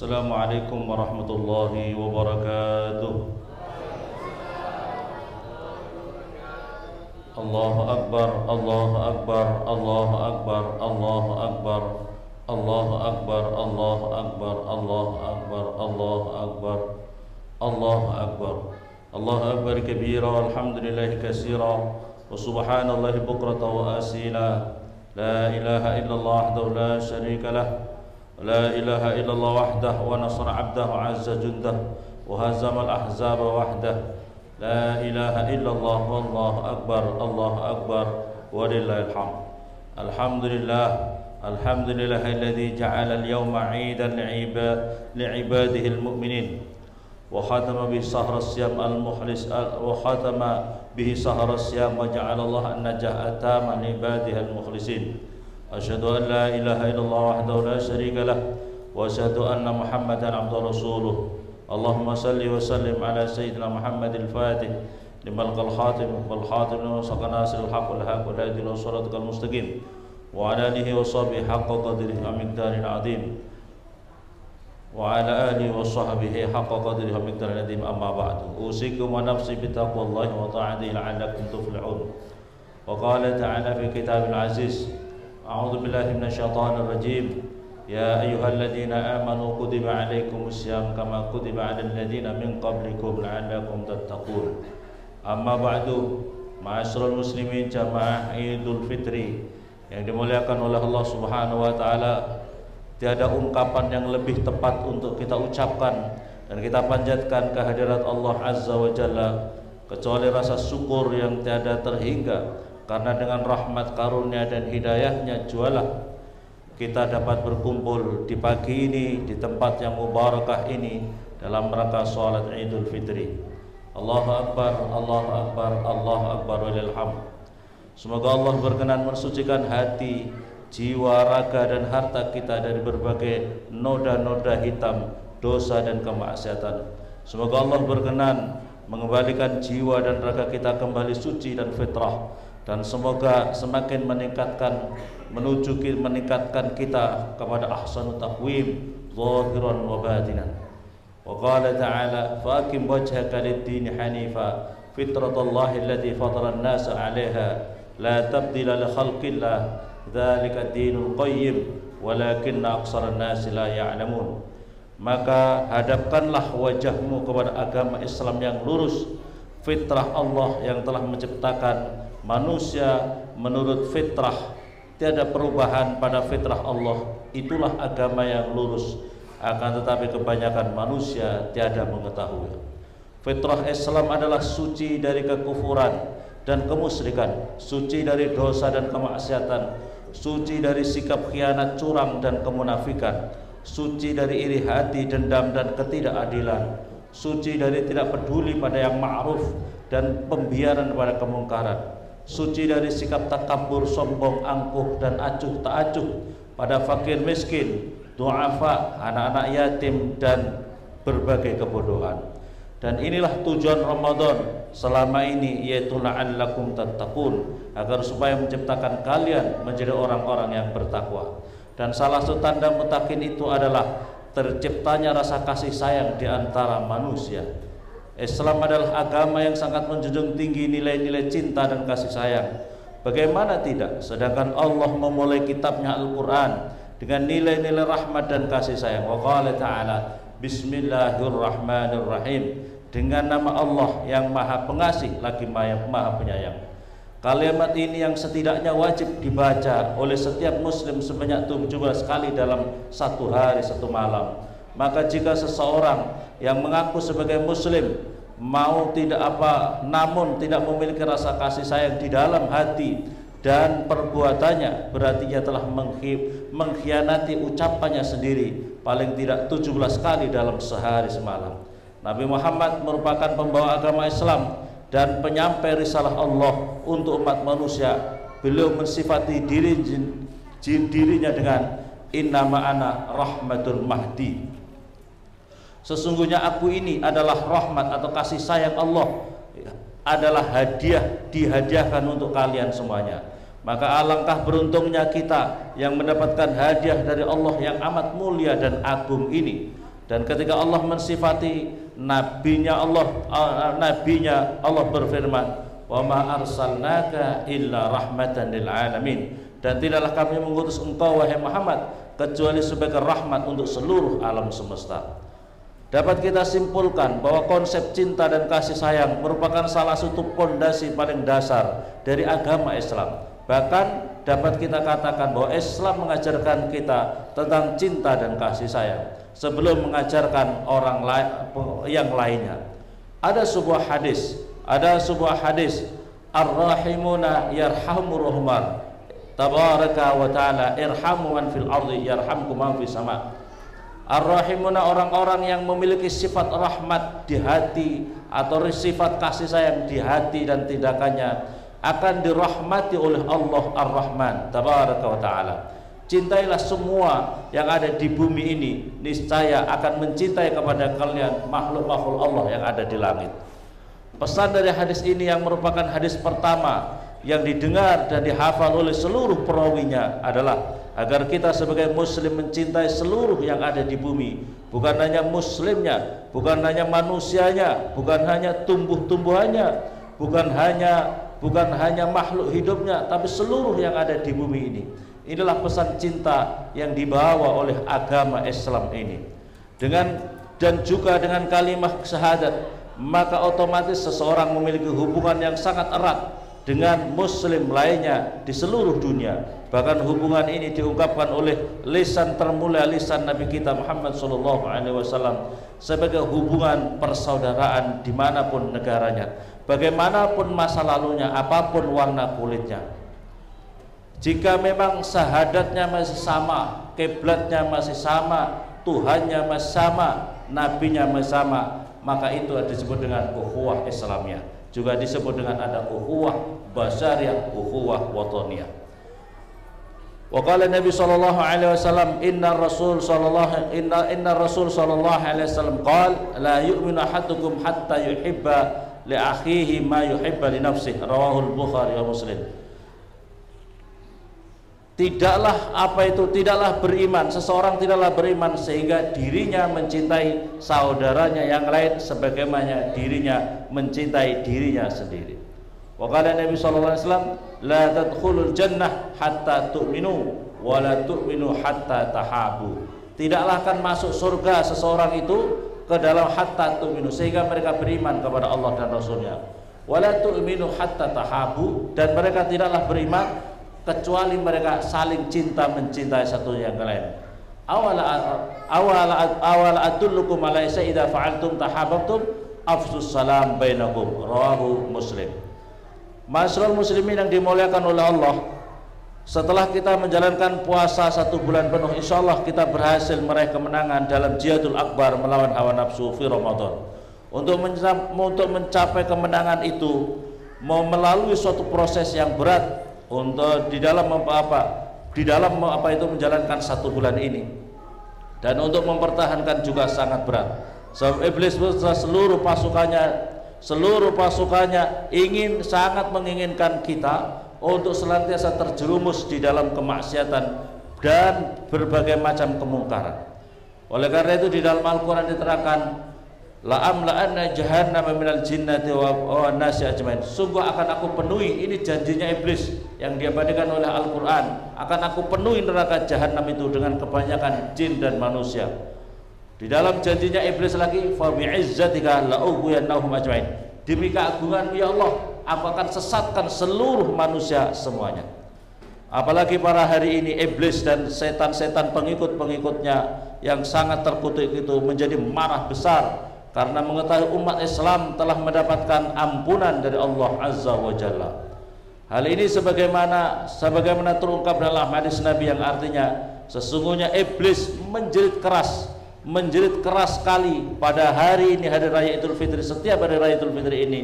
Assalamualaikum warahmatullahi wabarakatuh. Allahu Akbar, Allahu Akbar, Allahu Akbar, Allahu Akbar, Allahu Akbar, Allahu Akbar, Allahu Akbar, Allahu Akbar, Allahu Akbar, Allahu Akbar kabira, walhamdulillahi katsira, wa subhanallahi bukratan wa asila. La ilaha illallah wahdahu la syarika lah, la ilaha illallah wahdahu wa nasra 'abdahu 'azza jundahu wa hazama al-ahzaba wahdahu. La ilaha illallah wallahu akbar, Allahu akbar, walillahil hamd. Alhamdulillah, alhamdulillahilladzi ja'ala al-yawma 'iidan li'ibadihi al-mu'minin wa khatama bi shahr as-siyam al-mukhlis wa khatama bihi shahr as-siyam wa ja'ala Allah an-najah atama li ibadihi al-mukhlisin. Asyhadu an la ilaha illallah wahdahu la syarika lah wa asyhadu anna Muhammadan abduhu rasuluh. Allahumma salli wa sallim ala sayyidina Muhammadil Fatih limal qal khatim wal khatim wa saqana nasrul haqq wal haqq wa hadi ila siratal mustaqim wa ala alihi wa sahbihi haqqa qadrihi wa miqdaril azim wa ala alihi wa sahbihi haqqa qadrihi wa miqdaril azim. Amma ba'du, usikum wa nafsi bi taqwallahi wa ta'atihi la'allakum tuflihun. Wa qala ta'ala fi kitabil aziz, a'udzu billahi minasyaitonir rajim. Ya ayyuhalladzina amanu kutiba alaikumus syiyam kama kutiba alal ladzina min qablikum la'allakum tattaqun. Amma ba'du, ma'asyiral muslimin jamaah Idul Fitri yang dimuliakan oleh Allah Subhanahu wa taala, tiada ungkapan yang lebih tepat untuk kita ucapkan dan kita panjatkan kehadirat Allah Azza wa Jalla kecuali rasa syukur yang tiada terhingga, karena dengan rahmat karunia dan hidayahnya jualah kita dapat berkumpul di pagi ini di tempat yang mubarakah ini dalam rangka salat Idul Fitri. Allahu Akbar, Allahu Akbar, Allahu Akbar, walillahil hamd. Semoga Allah berkenan mensucikan hati, jiwa, raga dan harta kita dari berbagai noda-noda hitam, dosa dan kemaksiatan. Semoga Allah berkenan mengembalikan jiwa dan raga kita kembali suci dan fitrah, dan semoga semakin meningkatkan kita kepada ahsanut taqwim zahiran wa batinan. Wa qala ta'ala, faqim wajhaka lid-din hanifa fitratallahi allati fatara an-nasa 'alaiha la tabdila li khalqillah dzalika ad-dinul qayyim walakinna aktsara an-nasi la ya'lamun. Maka hadapkanlah wajahmu kepada agama Islam yang lurus, fitrah Allah yang telah menciptakan manusia menurut fitrah, tiada perubahan pada fitrah Allah. Itulah agama yang lurus. Akan tetapi kebanyakan manusia tiada mengetahui. Fitrah Islam adalah suci dari kekufuran dan kemusyrikan, suci dari dosa dan kemaksiatan, suci dari sikap khianat, curang dan kemunafikan, suci dari iri hati, dendam dan ketidakadilan, suci dari tidak peduli pada yang ma'ruf dan pembiaran pada kemungkaran, suci dari sikap takabur, sombong, angkuh dan acuh tak acuh pada fakir miskin, du'afa, anak-anak yatim dan berbagai kebodohan. Dan inilah tujuan Ramadan selama ini, yaitu la'allakum tattaqun, agar supaya menciptakan kalian menjadi orang-orang yang bertakwa. Dan salah satu tanda mutakin itu adalah terciptanya rasa kasih sayang di antara manusia. Islam adalah agama yang sangat menjunjung tinggi nilai-nilai cinta dan kasih sayang. Bagaimana tidak, sedangkan Allah memulai kitabnya Al-Quran dengan nilai-nilai rahmat dan kasih sayang. Wa qala ta'ala, bismillahirrahmanirrahim, dengan nama Allah yang maha pengasih lagi maha penyayang. Kalimat ini yang setidaknya wajib dibaca oleh setiap muslim sebanyak 17 kali dalam satu hari satu malam. Maka jika seseorang yang mengaku sebagai muslim namun tidak memiliki rasa kasih sayang di dalam hati dan perbuatannya, berarti ia telah mengkhianati ucapannya sendiri paling tidak 17 kali dalam sehari semalam. Nabi Muhammad merupakan pembawa agama Islam dan penyampai risalah Allah untuk umat manusia. Beliau mensifati dirinya dengan innama ana rahmatul mahdi, sesungguhnya aku ini adalah rahmat atau kasih sayang Allah, adalah hadiah, dihadiahkan untuk kalian semuanya. Maka alangkah beruntungnya kita yang mendapatkan hadiah dari Allah yang amat mulia dan agung ini. Dan ketika Allah mensifati nabinya Allah berfirman, "Wa ma arsalnaka illa rahmatan lil alamin." Dan tidaklah kami mengutus engkau wahai Muhammad kecuali sebagai rahmat untuk seluruh alam semesta. Dapat kita simpulkan bahwa konsep cinta dan kasih sayang merupakan salah satu pondasi paling dasar dari agama Islam. Bahkan dapat kita katakan bahwa Islam mengajarkan kita tentang cinta dan kasih sayang sebelum mengajarkan orang yang lainnya. Ada sebuah hadis, ar-rahimuna yarhamur rahman, tabaraka wa ta'ala, irhamu man fil ardi yarhamkum man fis sama. Ar-rahimuna, orang-orang yang memiliki sifat rahmat di hati atau sifat kasih sayang di hati dan tindakannya akan dirahmati oleh Allah Ar-Rahman tabaraka wa ta'ala. Cintailah semua yang ada di bumi ini, niscaya akan mencintai kepada kalian makhluk-makhluk Allah yang ada di langit. Pesan dari hadis ini yang merupakan hadis pertama yang didengar dan dihafal oleh seluruh perawinya adalah agar kita sebagai muslim mencintai seluruh yang ada di bumi, bukan hanya muslimnya, bukan hanya manusianya, bukan hanya tumbuh-tumbuhannya, bukan hanya makhluk hidupnya, tapi seluruh yang ada di bumi ini. Inilah pesan cinta yang dibawa oleh agama Islam ini. Dan juga dengan kalimat syahadat, maka otomatis seseorang memiliki hubungan yang sangat erat dengan muslim lainnya di seluruh dunia. Bahkan hubungan ini diungkapkan oleh lisan termulia, lisan Nabi kita Muhammad SAW, sebagai hubungan persaudaraan dimanapun negaranya, bagaimanapun masa lalunya, apapun warna kulitnya. Jika memang syahadatnya masih sama, kiblatnya masih sama, Tuhannya masih sama, nabinya masih sama, maka itu disebut dengan ukhuwah Islamiyah. Juga disebut dengan ada ukhuwah basyariyah, ukhuwah wataniyah. Wa qala Nabi sallallahu alaihi wasallam, inna Rasul sallallahu alaihi wasallam qala la yu'minu ahadukum hatta yuhibba li akhihi ma yuhibba li nafsihi, rawahul Bukhari wa Muslim. Tidaklah beriman, seseorang tidaklah beriman sehingga dirinya mencintai saudaranya yang lain sebagaimana dirinya mencintai dirinya sendiri. Wa qala Nabi sallallahu alaihi wasallam, la tadkhulul jannah hatta tu'minu wa la tu'minu hatta tahabu. Tidaklah akan masuk surga seseorang itu ke dalam hatta tu'minu, sehingga mereka beriman kepada Allah dan Rasulnya. Wa la tu'minu hatta tahabu, dan mereka tidaklah beriman kecuali mereka saling cinta mencintai satu yang lain. Awal adullukum ala idza fa'altum tahabbtum afsus salam bainakum, rawahu Muslim. Masyarul muslimin yang dimuliakan oleh Allah, setelah kita menjalankan puasa 1 bulan penuh, insyaallah kita berhasil meraih kemenangan dalam jihadul akbar melawan hawa nafsu fi Ramadan. Untuk mencapai kemenangan itu melalui suatu proses yang berat untuk di dalam menjalankan 1 bulan ini, dan untuk mempertahankan juga sangat berat. Sebab iblis beserta seluruh pasukannya sangat menginginkan kita untuk senantiasa terjerumus di dalam kemaksiatan dan berbagai macam kemungkaran. Oleh karena itu di dalam Al-Quran diterangkan, la'amla'anna jahannama minal jinnati wa nasi ajmain. Sungguh akan aku penuhi, ini janjinya iblis yang diabadikan oleh Al-Quran, akan aku penuhi neraka jahanam itu dengan kebanyakan jin dan manusia. Di dalam janjinya iblis lagi, fa bi'izzatika la'ughwiyannahum ajmain. Demi keagunganmu ya Allah, aku akan sesatkan seluruh manusia semuanya. Apalagi pada hari ini iblis dan setan-setan pengikut-pengikutnya yang sangat terkutuk itu menjadi marah besar karena mengetahui umat Islam telah mendapatkan ampunan dari Allah Azza wa Jalla. Hal ini sebagaimana terungkap dalam hadis Nabi yang artinya sesungguhnya iblis menjerit keras sekali pada hari ini, hari raya Idul Fitri, setiap hari raya Idul Fitri ini.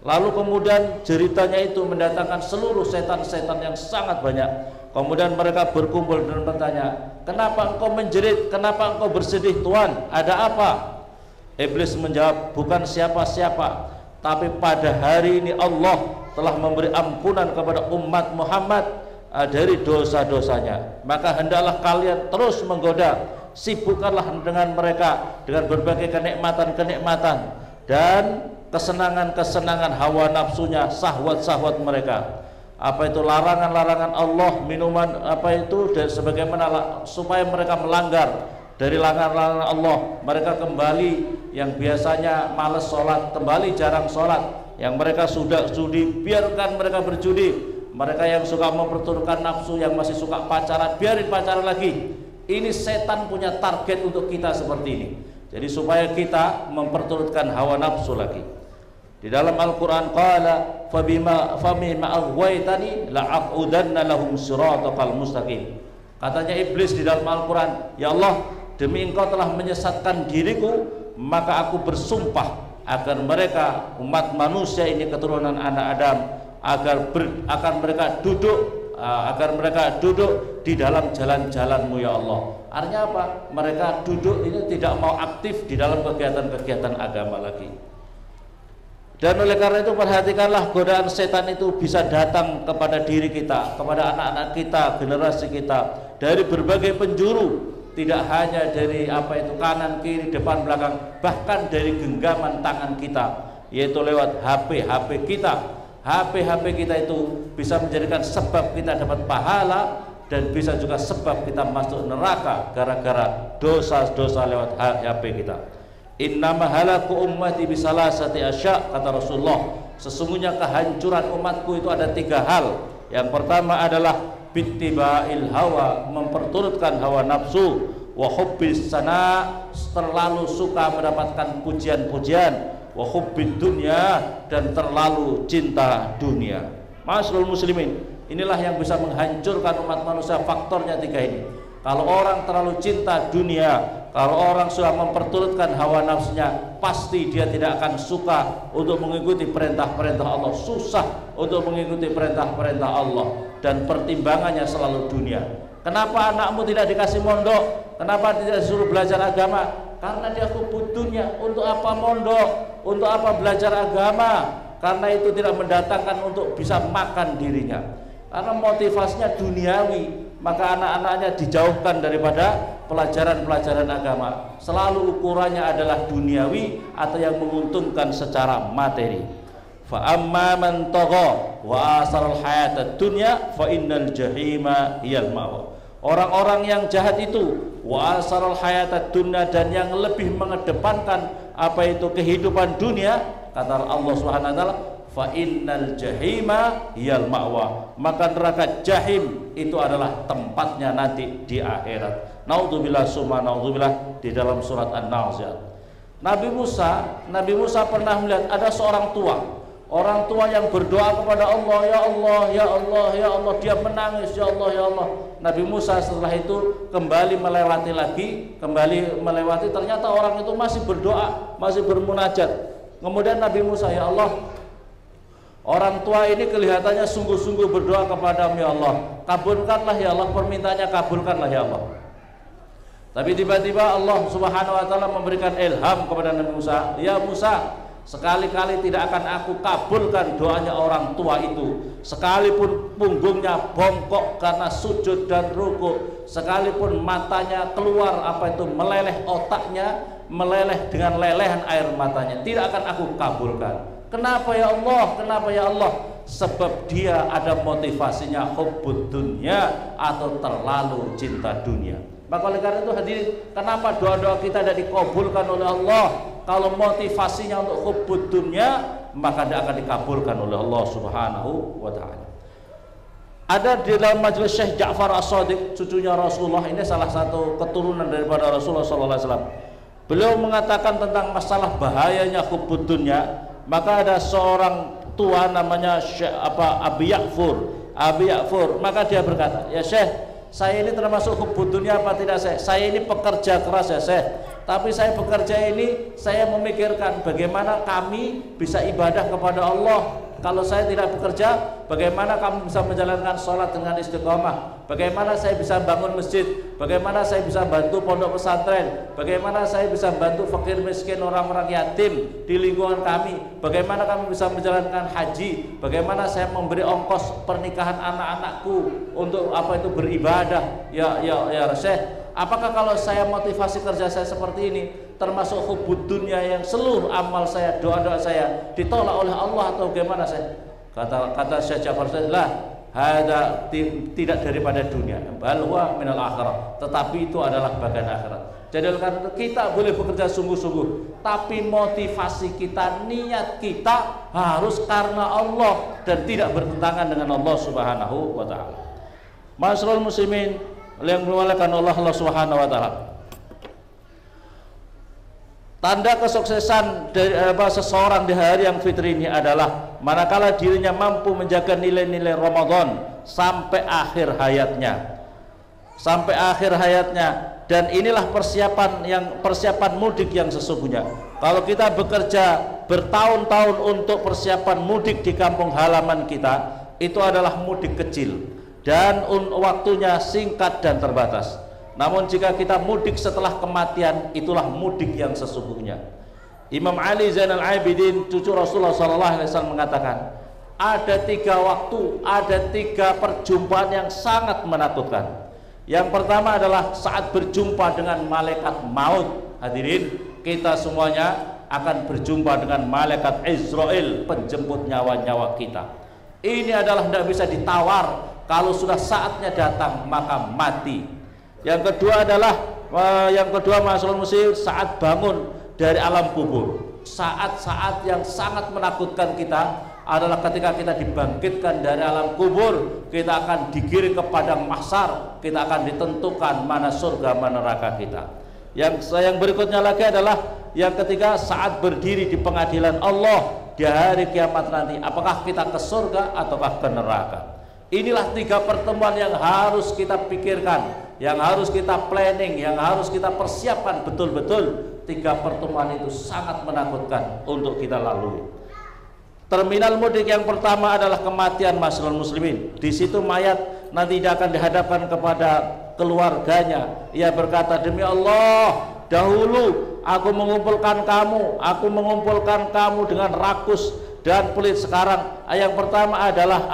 Lalu kemudian jeritanya itu mendatangkan seluruh setan-setan yang sangat banyak. Kemudian mereka berkumpul dan bertanya, kenapa engkau menjerit, kenapa engkau bersedih Tuhan, ada apa? Iblis menjawab, bukan siapa-siapa, tapi pada hari ini Allah telah memberi ampunan kepada umat Muhammad dari dosa-dosanya. Maka hendaklah kalian terus menggoda sibukkanlah dengan mereka dengan berbagai kenikmatan-kenikmatan dan kesenangan-kesenangan hawa nafsunya, syahwat-syahwat mereka. Apa itu larangan-larangan Allah, minuman apa itu, dan sebagaimana supaya mereka melanggar dari larangan-larangan Allah. Mereka kembali yang biasanya malas sholat, kembali jarang sholat. Yang mereka sudah judi, biarkan mereka berjudi. Mereka yang suka memperturutkan nafsu, yang masih suka pacaran, biarin pacaran lagi. Ini setan punya target untuk kita seperti ini. Jadi supaya kita memperturutkan hawa nafsu lagi. Di dalam Al-Quran qala fabima aghwaytani la'aqudanna lahum siratal mustaqim. Katanya iblis di dalam Al-Quran, ya Allah, demi engkau telah menyesatkan diriku, maka aku bersumpah agar mereka umat manusia ini, keturunan anak Adam, agar mereka duduk di dalam jalan-jalanmu ya Allah. Artinya apa? Mereka duduk ini tidak mau aktif di dalam kegiatan-kegiatan agama lagi. Dan oleh karena itu perhatikanlah, godaan setan itu bisa datang kepada diri kita, kepada anak-anak kita, generasi kita, dari berbagai penjuru. Tidak hanya dari apa itu kanan, kiri, depan, belakang, bahkan dari genggaman tangan kita, yaitu lewat HP kita. HP kita itu bisa menjadikan sebab kita dapat pahala, dan bisa juga sebab kita masuk neraka gara-gara dosa-dosa lewat HP kita. Innama halaku ummati bisalasati asya, kata Rasulullah, sesungguhnya kehancuran umatku itu ada 3 hal. Yang pertama adalah bittiba'il hawa, memperturutkan hawa nafsu, wa hubbis sana, terlalu suka mendapatkan pujian-pujian, wa hubbid dunya, dan terlalu cinta dunia. Ma'asyiral muslimin, inilah yang bisa menghancurkan umat manusia, faktornya 3 ini. Kalau orang terlalu cinta dunia, kalau orang sudah memperturutkan hawa nafsunya, pasti dia tidak akan suka untuk mengikuti perintah-perintah Allah, susah untuk mengikuti perintah-perintah Allah, dan pertimbangannya selalu dunia. Kenapa anakmu tidak dikasih mondok? Kenapa tidak disuruh belajar agama? Karena dia hubud dunia. Untuk apa mondok? Untuk apa belajar agama? Karena itu tidak mendatangkan untuk bisa makan dirinya. Karena motivasinya duniawi, maka anak-anaknya dijauhkan daripada pelajaran-pelajaran agama. Selalu ukurannya adalah duniawi atau yang menguntungkan secara materi. Fa amma man tagha wa asaral hayatad dunya fa innal jahima hiyal ma'wa. Orang-orang yang jahat itu wa asaral hayatad dunya, dan yang lebih mengedepankan apa itu kehidupan dunia, kata Allah Subhanahu wa taala, fa innal jahima hiyal ma'wa, maka neraka jahim itu adalah tempatnya nanti di akhirat. Naudzubillah summa naudzubillah, di dalam surat An-Nazi'at. Nabi Musa pernah melihat ada seorang tua, orang tua yang berdoa kepada Allah, ya Allah, ya Allah, ya Allah, dia menangis, ya Allah, ya Allah. Nabi Musa setelah itu kembali melewati, ternyata orang itu masih berdoa, masih bermunajat. Kemudian Nabi Musa, ya Allah, orang tua ini kelihatannya sungguh-sungguh berdoa kepadamu ya Allah, kabulkanlah ya Allah permintaannya, kabulkanlah ya Allah. Tapi tiba-tiba Allah Subhanahu wa taala memberikan ilham kepada Nabi Musa, ya Musa, sekali-kali tidak akan aku kabulkan doanya orang tua itu, sekalipun punggungnya bongkok karena sujud dan ruku, sekalipun matanya keluar apa itu meleleh, otaknya meleleh dengan lelehan air matanya, tidak akan aku kabulkan. Kenapa ya Allah? Kenapa ya Allah? Sebab dia ada motivasinya hubbud dunya, atau terlalu cinta dunia. Maka oleh karena itu hadirin, kenapa doa-doa kita tidak dikabulkan oleh Allah? Kalau motivasinya untuk hubbud dunya, maka tidak akan dikabulkan oleh Allah Subhanahu wa taala. Ada di dalam majelis Syekh Ja'far As-Shadiq, cucunya Rasulullah, ini salah satu keturunan daripada Rasulullah sallallahu alaihi wasallam. Beliau mengatakan tentang masalah bahayanya hubbud dunya. Maka ada seorang tua namanya Syekh Abi Ya'fur, maka dia berkata, ya Syekh, saya ini termasuk hubbud dunya apa tidak Syekh? Saya ini pekerja keras ya Syekh, tapi saya bekerja ini, saya memikirkan bagaimana kami bisa ibadah kepada Allah. Kalau saya tidak bekerja, bagaimana kami bisa menjalankan sholat dengan istiqomah? Bagaimana saya bisa bangun masjid? Bagaimana saya bisa bantu pondok pesantren? Bagaimana saya bisa bantu fakir miskin, orang-orang yatim di lingkungan kami? Bagaimana kami bisa menjalankan haji? Bagaimana saya memberi ongkos pernikahan anak-anakku untuk apa itu beribadah? Ya Syekh, Apakah kalau saya motivasi kerja saya seperti ini, termasuk hubud dunia yang seluruh amal saya, doa-doa saya ditolak oleh Allah atau bagaimana saya? Kata Syekh Ja'far lah, ada tidak daripada dunia, bal huwa minal akhirah, tetapi itu adalah bagian akhirat. Jadi karena itu kita boleh bekerja sungguh-sungguh, tapi motivasi kita, niat kita harus karena Allah dan tidak bertentangan dengan Allah Subhanahu wa taala. Masyarul muslimin yang dimuliakan Allah Subhanahu wa taala. Tanda kesuksesan dari seseorang di hari yang fitri ini adalah manakala dirinya mampu menjaga nilai-nilai Ramadan sampai akhir hayatnya. Sampai akhir hayatnya, dan inilah persiapan mudik yang sesungguhnya. Kalau kita bekerja bertahun-tahun untuk persiapan mudik di kampung halaman kita, itu adalah mudik kecil dan waktunya singkat dan terbatas. Namun jika kita mudik setelah kematian, itulah mudik yang sesungguhnya. Imam Ali Zainal Abidin, cucu Rasulullah SAW, mengatakan ada 3 waktu, ada 3 perjumpaan yang sangat menakutkan. Yang pertama adalah saat berjumpa dengan malaikat maut. Hadirin, kita semuanya akan berjumpa dengan malaikat Israel, penjemput nyawa-nyawa kita. Ini adalah tidak bisa ditawar. Kalau sudah saatnya datang maka mati. Yang kedua adalah masyaallah muslim, saat bangun dari alam kubur. Saat-saat yang sangat menakutkan kita adalah ketika kita dibangkitkan dari alam kubur, kita akan digiring ke padang mahsyar, kita akan ditentukan mana surga mana neraka kita. Yang berikutnya lagi adalah yang ketiga, saat berdiri di pengadilan Allah di hari kiamat nanti, apakah kita ke surga ataukah ke neraka. Inilah 3 pertemuan yang harus kita pikirkan, yang harus kita planning, yang harus kita persiapkan betul-betul. 3 pertemuan itu sangat menakutkan untuk kita lalui. Terminal mudik yang pertama adalah kematian, masyarul muslimin. Di situ mayat nanti akan dihadapkan kepada keluarganya. Ia berkata, demi Allah, dahulu aku mengumpulkan kamu dengan rakus dan pelit. Sekarang yang pertama adalah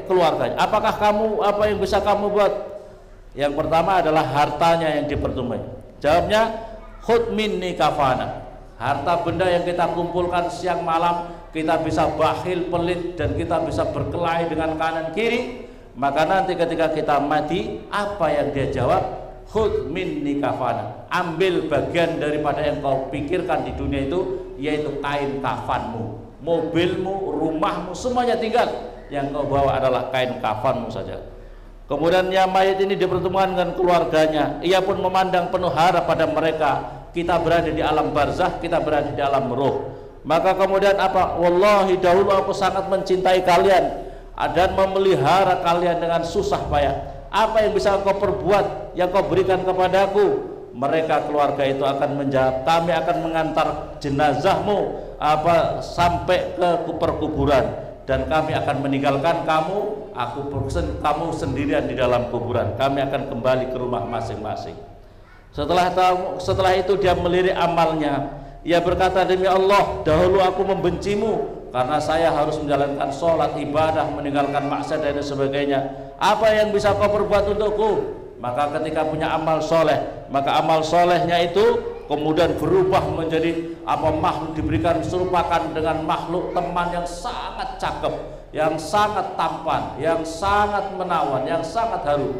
keluarganya. Apakah apa yang bisa kamu buat? Yang pertama adalah hartanya yang dipertumai. Jawabnya, khud minni kafana. Harta benda yang kita kumpulkan siang malam, kita bisa bakhil, pelit, dan kita bisa berkelahi dengan kanan kiri. Maka nanti ketika kita mati, apa yang dia jawab? Khud minni kafana. Ambil bagian daripada yang kau pikirkan di dunia itu, yaitu kain kafanmu. Mobilmu, rumahmu, semuanya tinggal. Yang kau bawa adalah kain kafanmu saja. Kemudian mayat ini dipertemukan dengan keluarganya. Ia pun memandang penuh harap pada mereka. Kita berada di alam barzah, kita berada di alam roh. Maka kemudian apa? Wallahi, dahulu aku sangat mencintai kalian dan memelihara kalian dengan susah payah. Apa yang bisa kau perbuat, yang kau berikan kepadaku? Mereka keluarga itu akan menjawab, kami akan mengantar jenazahmu sampai ke perkuburan, dan kami akan meninggalkan kamu, kamu sendirian di dalam kuburan. Kami akan kembali ke rumah masing-masing. Setelah itu dia melirik amalnya. Ia berkata, demi Allah, dahulu aku membencimu karena saya harus menjalankan sholat, ibadah, meninggalkan maksiat dan sebagainya. Apa yang bisa kau perbuat untukku? Maka ketika punya amal soleh, maka amal solehnya itu kemudian berubah menjadi makhluk, diberikan serupakan dengan makhluk teman yang sangat cakep, yang sangat tampan, yang sangat menawan, yang sangat harum.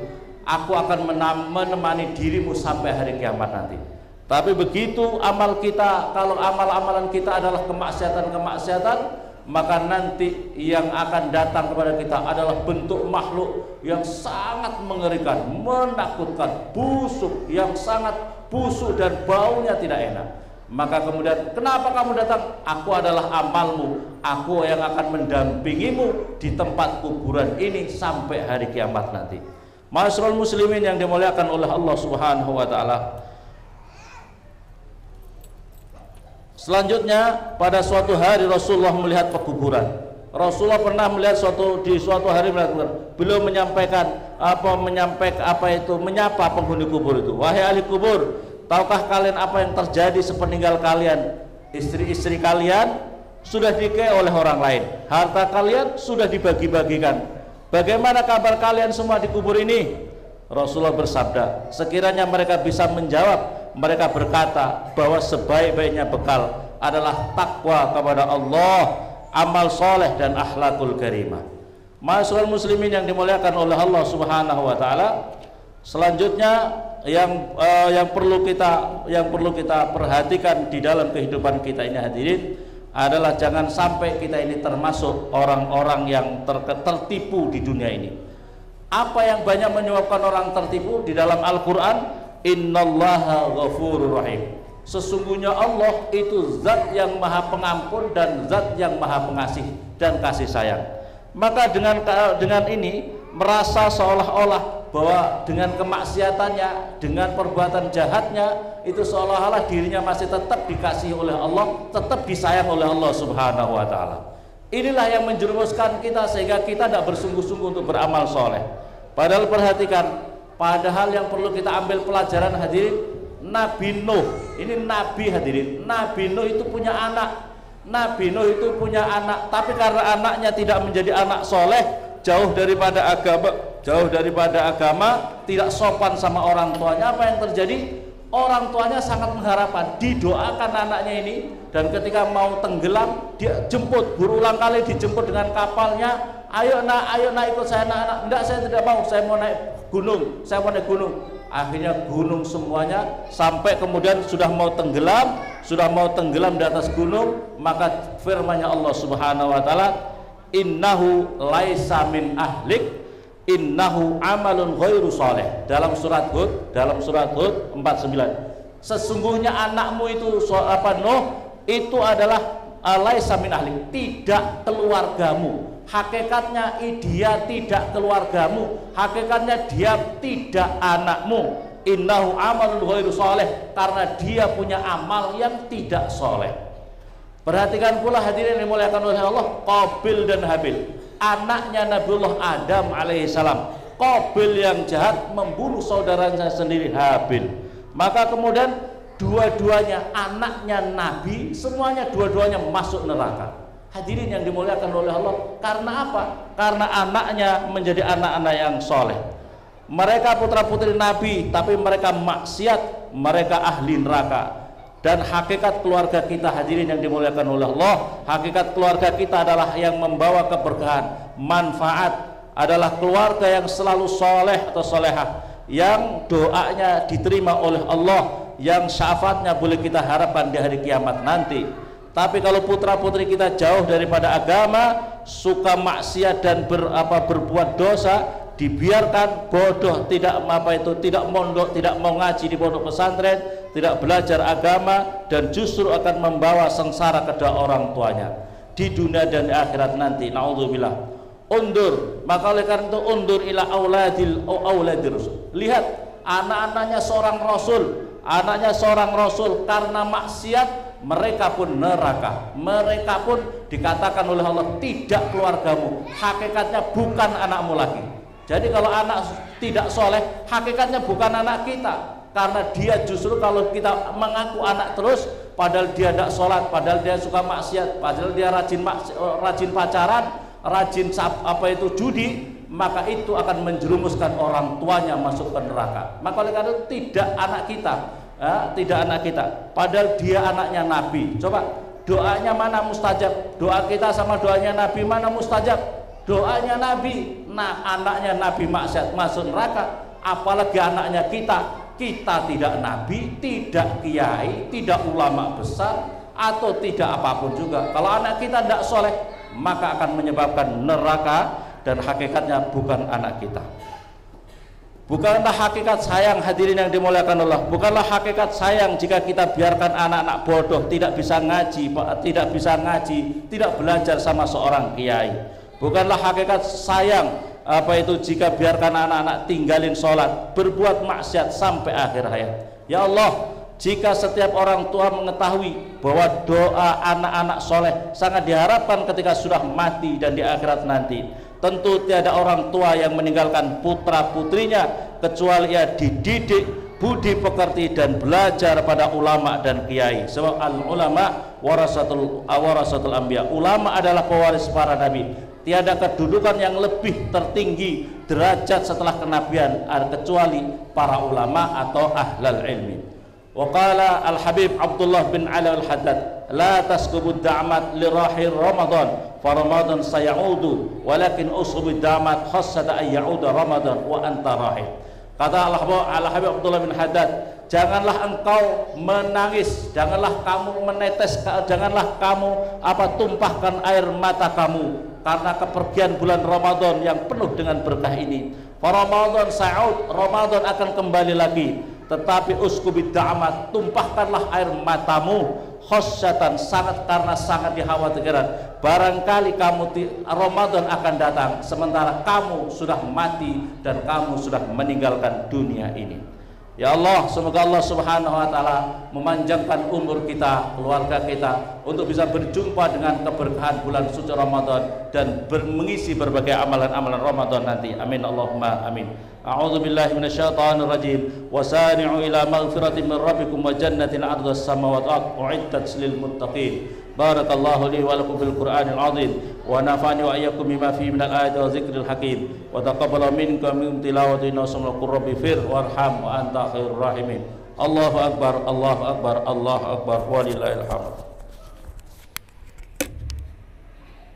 Aku akan menemani dirimu sampai hari kiamat nanti. Tapi begitu amal kita, kalau amal-amalan kita adalah kemaksiatan-kemaksiatan, maka nanti yang akan datang kepada kita adalah bentuk makhluk yang sangat mengerikan, menakutkan, busuk, yang sangat busuk dan baunya tidak enak. Maka kemudian, kenapa kamu datang? Aku adalah amalmu, aku yang akan mendampingimu di tempat kuburan ini sampai hari kiamat nanti. Masyarul muslimin yang dimuliakan oleh Allah Subhanahu wa taala. Selanjutnya, pada suatu hari Rasulullah melihat pekuburan. Rasulullah pernah melihat di suatu hari beliau menyapa penghuni kubur itu. Wahai ahli kubur, tahukah kalian apa yang terjadi sepeninggal kalian? Istri-istri kalian sudah dinikahi oleh orang lain, harta kalian sudah dibagi-bagikan, Bagaimana kabar kalian semua di kubur ini? Rasulullah bersabda, sekiranya mereka bisa menjawab, mereka berkata bahwa sebaik-baiknya bekal adalah takwa kepada Allah, amal soleh dan akhlakul karimah. Ma'asyiral muslimin yang dimuliakan oleh Allah Subhanahu wa taala, selanjutnya yang perlu kita perhatikan di dalam kehidupan kita ini hadirin adalah jangan sampai kita ini termasuk orang-orang yang tertipu di dunia ini. Apa yang banyak menyebabkan orang tertipu di dalam Al-Quran? Innallaha ghafurur rahim. Sesungguhnya Allah itu zat yang maha pengampun dan zat yang maha pengasih dan kasih sayang. Maka dengan ini merasa seolah-olah bahwa dengan kemaksiatannya, dengan perbuatan jahatnya, itu seolah-olah dirinya masih tetap dikasihi oleh Allah, tetap disayang oleh Allah Subhanahu wa taala. Inilah yang menjerumuskan kita sehingga kita tidak bersungguh-sungguh untuk beramal soleh. Padahal perhatikan, padahal yang perlu kita ambil pelajaran hadirin, Nabi Nuh, ini Nabi hadirin, Nabi Nuh itu punya anak, Nabi Nuh itu punya anak, tapi karena anaknya tidak menjadi anak soleh, jauh daripada agama, tidak sopan sama orang tuanya, apa yang terjadi? Orang tuanya sangat mengharapkan, didoakan anaknya ini, dan ketika mau tenggelam, dia jemput, berulang kali dijemput dengan kapalnya, ayo nak ikut saya nak, enggak saya tidak mau, saya mau naik gunung. Akhirnya gunung semuanya, sampai kemudian sudah mau tenggelam di atas gunung, maka firman-Nya Allah Subhanahu wa taala, innahu laisa min ahlik, innahu amalun ghairu sholeh, dalam surat Hud 49. Sesungguhnya anakmu itu Nuh itu adalah laisa min ahlik, tidak keluargamu. Hakikatnya dia tidak keluargamu, hakikatnya dia tidak anakmu. Innahu amalun ghairu sholeh, karena dia punya amal yang tidak soleh. Perhatikan pula hadirin yang dimuliakan oleh Allah, Qabil dan Habil, anaknya Nabiullah Adam alaihissalam. Qabil yang jahat membunuh saudaranya sendiri Habil. Maka kemudian dua-duanya anaknya Nabi, semuanya dua-duanya masuk neraka. Hadirin yang dimuliakan oleh Allah, karena apa? Karena anaknya menjadi anak-anak yang soleh. Mereka putra-putri Nabi, tapi mereka maksiat, mereka ahli neraka. Dan hakikat keluarga kita hadirin yang dimuliakan oleh Allah, hakikat keluarga kita adalah yang membawa keberkahan, manfaat, adalah keluarga yang selalu soleh atau solehah, yang doanya diterima oleh Allah, yang syafaatnya boleh kita harapkan di hari kiamat nanti. Tapi kalau putra-putri kita jauh daripada agama, suka maksiat dan berbuat dosa, dibiarkan bodoh, tidak mondok, tidak mau ngaji di pondok pesantren, tidak belajar agama, dan justru akan membawa sengsara kedua orang tuanya di dunia dan di akhirat nanti. Naudzubillah. Undur, maka oleh karena itu undur ila auladir rasul. Lihat anak-anaknya seorang rasul, karena maksiat mereka pun neraka, mereka pun dikatakan oleh Allah tidak keluargamu, hakikatnya bukan anakmu lagi. Jadi kalau anak tidak soleh, hakikatnya bukan anak kita, karena dia justru kalau kita mengaku anak terus, padahal dia tidak sholat, padahal dia suka maksiat, padahal dia rajin pacaran, rajin judi, maka itu akan menjerumuskan orang tuanya masuk ke neraka. Maka oleh karena itu tidak anak kita, padahal dia anaknya Nabi. Coba doanya mana mustajab? Doa kita sama doanya Nabi mana mustajab? Doanya Nabi, anaknya Nabi maksiat masuk neraka, apalagi anaknya kita tidak Nabi, tidak kiai, tidak ulama besar, atau tidak apapun juga. Kalau anak kita tidak soleh, maka akan menyebabkan neraka, dan hakikatnya bukan anak kita. Bukanlah hakikat sayang hadirin yang dimuliakan Allah, bukanlah hakikat sayang jika kita biarkan anak-anak bodoh, tidak bisa ngaji, tidak belajar sama seorang kiai. Bukanlah hakikat sayang jika biarkan anak-anak tinggalin sholat, berbuat maksiat sampai akhir hayat. Ya Allah, jika setiap orang tua mengetahui bahwa doa anak-anak soleh sangat diharapkan ketika sudah mati dan di akhirat nanti, tentu tiada orang tua yang meninggalkan putra putrinya kecuali ia dididik budi pekerti dan belajar pada ulama dan kiai. Sebab al ulama warasatul anbiya, ulama adalah pewaris para nabi. tiada kedudukan yang lebih tertinggi derajat setelah kenabian kecuali para ulama atau ahlul ilmi. Wa qala al-Habib Abdullah bin Ali al-Haddad, la tasqubu da'mat li rahir Ramadan fa Ramadan sayaudu walakin usbu da'mat khassata ay yauda Ramadan wa anta rahil. Kata al-Habib Abdullah bin Haddad, janganlah engkau menangis, janganlah kamu menetes, janganlah kamu tumpahkan air mata kamu karena kepergian bulan Ramadan yang penuh dengan berkah ini. Fa Ramadan sa'ud, Ramadan akan kembali lagi. Tetapi uskubi da'amat, tumpahkanlah air matamu khosyatan, sangat karena sangat dikhawatirkan barangkali kamu Ramadan akan datang sementara kamu sudah mati dan kamu sudah meninggalkan dunia ini. Ya Allah, semoga Allah Subhanahu wa taala memanjangkan umur kita, keluarga kita untuk bisa berjumpa dengan keberkahan bulan suci Ramadan dan mengisi berbagai amalan-amalan Ramadan nanti. Amin Allahumma amin. A'udzu billahi minasyaitonir rajim. Wasari'u ila maghfiratin min rabbikum wa jannatin 'arduhas samawati wal ardu u'iddat lil muttaqin. Barakallahu li wa lakum fil Qur'anil 'azim wa nafa'ani wa iyyakum bima fihi minal ayati wa dzikril hakim wa taqabbala minkum min tilawati nasmul rabbi fir warham wa anta khairur rahimin. Allahu akbar, Allahu akbar, Allahu akbar, walillahil hamd.